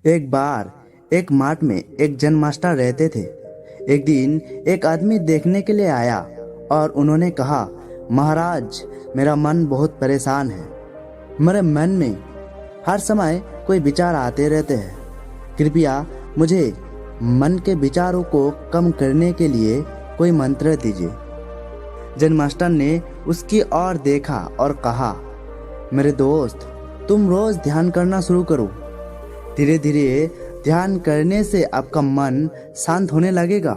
एक बार एक मार्ट में एक जन मास्टर रहते थे। एक दिन एक आदमी देखने के लिए आया और उन्होंने कहा, महाराज, मेरा मन बहुत परेशान है। मेरे मन में हर समय कोई विचार आते रहते हैं। कृपया मुझे मन के विचारों को कम करने के लिए कोई मंत्र दीजिए। जन मास्टर ने उसकी ओर देखा और कहा, मेरे दोस्त, तुम रोज ध्यान करना शुरू करो। धीरे धीरे ध्यान करने से आपका मन शांत होने लगेगा।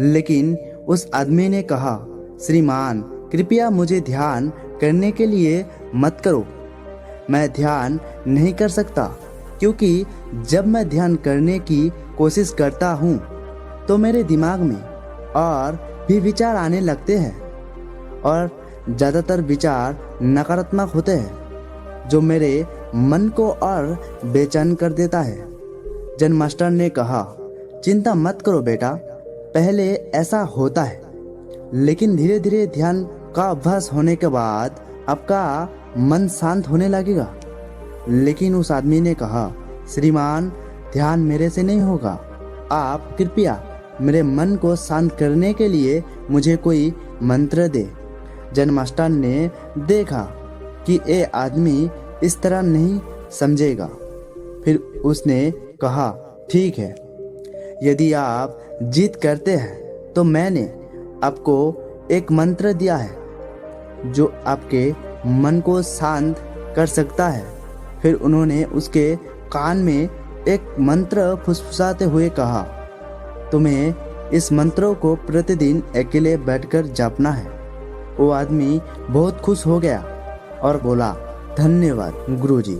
लेकिन उस आदमी ने कहा, श्रीमान, कृपया मुझे ध्यान करने के लिए मत करो। मैं ध्यान नहीं कर सकता, क्योंकि जब मैं ध्यान करने की कोशिश करता हूँ तो मेरे दिमाग में और भी विचार आने लगते हैं और ज़्यादातर विचार नकारात्मक होते हैं, जो मेरे मन को और बेचैन कर देता है। जन मास्टर ने कहा, चिंता मत करो बेटा, पहले ऐसा होता है, लेकिन धीरे धीरे ध्यान का अभ्यास होने के बाद आपका मन शांत होने लगेगा। लेकिन उस आदमी ने कहा, श्रीमान, ध्यान मेरे से नहीं होगा। आप कृपया मेरे मन को शांत करने के लिए मुझे कोई मंत्र दे। जन मास्टर ने देखा कि ये आदमी इस तरह नहीं समझेगा। फिर उसने कहा, ठीक है, यदि आप जिद करते हैं तो मैंने आपको एक मंत्र दिया है जो आपके मन को शांत कर सकता है। फिर उन्होंने उसके कान में एक मंत्र फुसफुसाते हुए कहा, तुम्हें इस मंत्रों को प्रतिदिन अकेले बैठकर जपना है। वो आदमी बहुत खुश हो गया और बोला, धन्यवाद गुरुजी,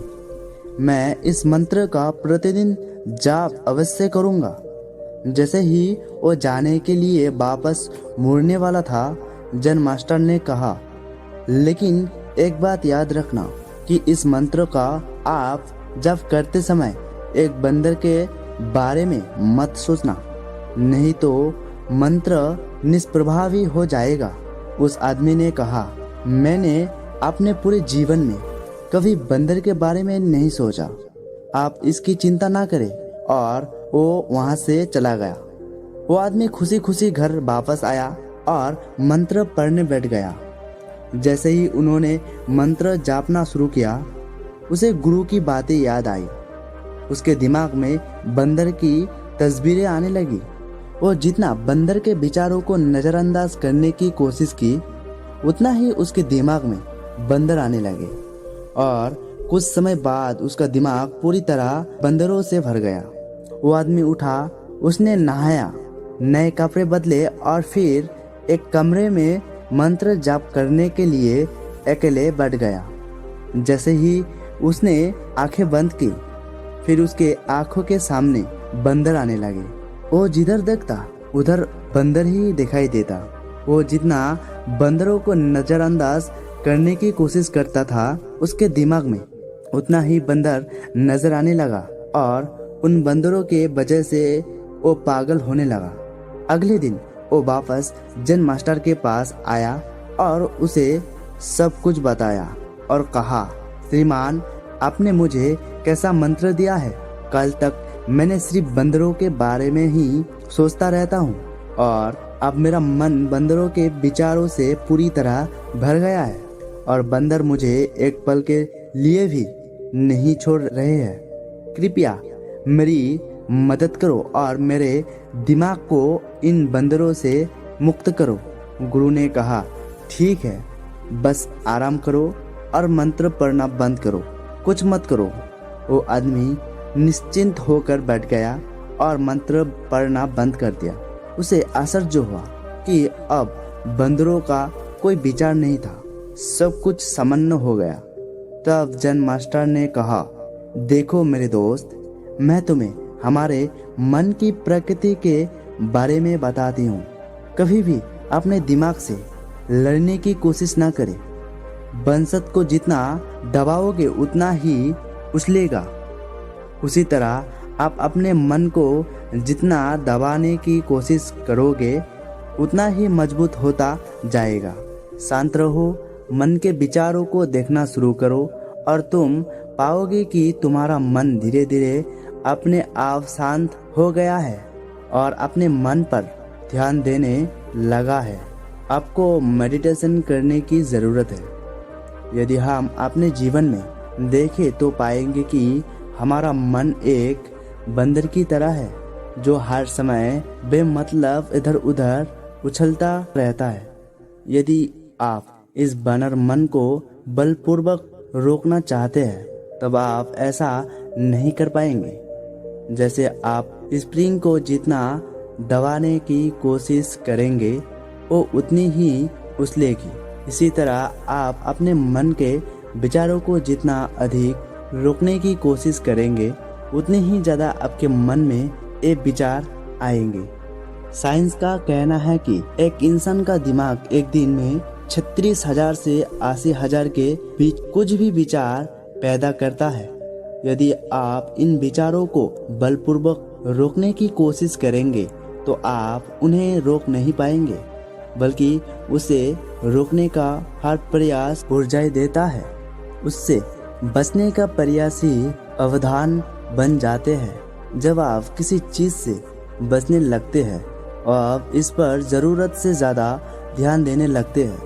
मैं इस मंत्र का प्रतिदिन जाप अवश्य करूँगा। जैसे ही वो जाने के लिए वापस मुड़ने वाला था, जन मास्टर ने कहा, लेकिन एक बात याद रखना कि इस मंत्र का आप जप करते समय एक बंदर के बारे में मत सोचना, नहीं तो मंत्र निष्प्रभावी हो जाएगा। उस आदमी ने कहा, मैंने अपने पूरे जीवन में कभी बंदर के बारे में नहीं सोचा। आप इसकी चिंता ना करें। और वो वहाँ से चला गया। वो आदमी खुशी खुशी घर वापस आया और मंत्र पढ़ने बैठ गया। जैसे ही उन्होंने मंत्र जापना शुरू किया, उसे गुरु की बातें याद आई। उसके दिमाग में बंदर की तस्वीरें आने लगी। वो जितना बंदर के विचारों को नज़रअंदाज करने की कोशिश की, उतना ही उसके दिमाग में बंदर आने लगे और कुछ समय बाद उसका दिमाग पूरी तरह बंदरों से भर गया। वो आदमी उठा, उसने नहाया, नए कपड़े बदले और फिर एक कमरे में मंत्र जाप करने के लिए अकेले बैठ गया। जैसे ही उसने आंखें बंद की, फिर उसके आंखों के सामने बंदर आने लगे। वो जिधर देखता उधर बंदर ही दिखाई देता। वो जितना बंदरों को नज़रअंदाज करने की कोशिश करता था, उसके दिमाग में उतना ही बंदर नजर आने लगा और उन बंदरों के वजह से वो पागल होने लगा। अगले दिन वो वापस जन मास्टर के पास आया और उसे सब कुछ बताया और कहा, श्रीमान, आपने मुझे कैसा मंत्र दिया है? कल तक मैंने सिर्फ बंदरों के बारे में ही सोचता रहता हूँ और अब मेरा मन बंदरों के विचारों से पूरी तरह भर गया है और बंदर मुझे एक पल के लिए भी नहीं छोड़ रहे हैं। कृपया मेरी मदद करो और मेरे दिमाग को इन बंदरों से मुक्त करो। गुरु ने कहा, ठीक है, बस आराम करो और मंत्र पढ़ना बंद करो, कुछ मत करो। वो आदमी निश्चिंत होकर बैठ गया और मंत्र पढ़ना बंद कर दिया। उसे आश्चर्य हुआ कि अब बंदरों का कोई विचार नहीं था, सब कुछ सामान्य हो गया। तब जन मास्टर ने कहा, देखो मेरे दोस्त, मैं तुम्हें हमारे मन की प्रकृति के बारे में बताती हूँ। कभी भी अपने दिमाग से लड़ने की कोशिश ना करें। बंसत को जितना दबाओगे उतना ही उछलेगा। उसी तरह आप अपने मन को जितना दबाने की कोशिश करोगे उतना ही मजबूत होता जाएगा। शांत रहो, मन के विचारों को देखना शुरू करो और तुम पाओगे कि तुम्हारा मन धीरे धीरे अपने आप शांत हो गया है और अपने मन पर ध्यान देने लगा है। आपको मेडिटेशन करने की ज़रूरत है। यदि हम अपने जीवन में देखें तो पाएंगे कि हमारा मन एक बंदर की तरह है जो हर समय बेमतलब इधर उधर उछलता रहता है। यदि आप इस बानर मन को बलपूर्वक रोकना चाहते हैं तब आप ऐसा नहीं कर पाएंगे। जैसे आप स्प्रिंग को जितना दबाने की कोशिश करेंगे वो उतनी ही उछलेगी। इसी तरह आप अपने मन के विचारों को जितना अधिक रोकने की कोशिश करेंगे उतनी ही ज़्यादा आपके मन में ये विचार आएंगे। साइंस का कहना है कि एक इंसान का दिमाग एक दिन में 36,000 से 80,000 के बीच कुछ भी विचार पैदा करता है। यदि आप इन विचारों को बलपूर्वक रोकने की कोशिश करेंगे तो आप उन्हें रोक नहीं पाएंगे, बल्कि उसे रोकने का हर प्रयास ऊर्जा देता है। उससे बचने का प्रयास ही अवधान बन जाते हैं। जब आप किसी चीज़ से बचने लगते हैं और आप इस पर ज़रूरत से ज़्यादा ध्यान देने लगते हैं,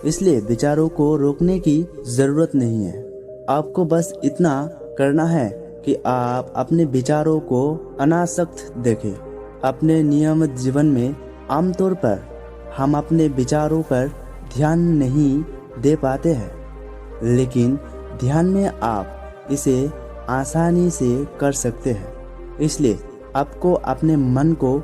इसलिए विचारों को रोकने की ज़रूरत नहीं है। आपको बस इतना करना है कि आप अपने विचारों को अनासक्त देखें। अपने नियमित जीवन में आमतौर पर हम अपने विचारों पर ध्यान नहीं दे पाते हैं, लेकिन ध्यान में आप इसे आसानी से कर सकते हैं। इसलिए आपको अपने मन को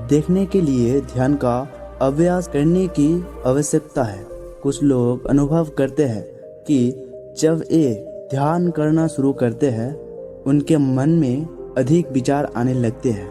देखने के लिए ध्यान का अभ्यास करने की आवश्यकता है। कुछ लोग अनुभव करते हैं कि जब ये ध्यान करना शुरू करते हैं उनके मन में अधिक विचार आने लगते हैं,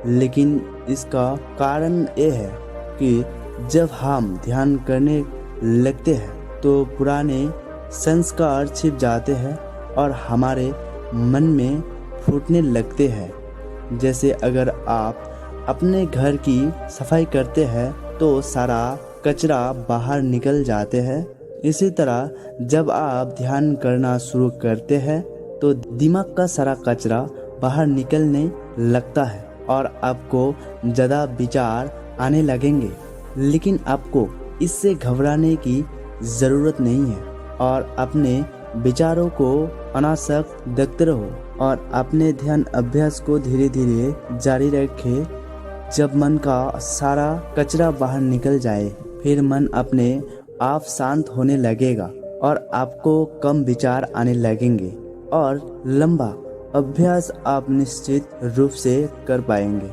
लेकिन इसका कारण ये है कि जब हम ध्यान करने लगते हैं तो पुराने संस्कार छिप जाते हैं और हमारे मन में फूटने लगते हैं। जैसे अगर आप अपने घर की सफाई करते हैं तो सारा कचरा बाहर निकल जाते हैं। इसी तरह जब आप ध्यान करना शुरू करते हैं तो दिमाग का सारा कचरा बाहर निकलने लगता है और आपको ज़्यादा विचार आने लगेंगे। लेकिन आपको इससे घबराने की ज़रूरत नहीं है और अपने विचारों को अनासक्त देखते रहो और अपने ध्यान अभ्यास को धीरे धीरे जारी रखें। जब मन का सारा कचरा बाहर निकल जाए फिर मन अपने आप शांत होने लगेगा और आपको कम विचार आने लगेंगे और लंबा अभ्यास आप निश्चित रूप से कर पाएंगे।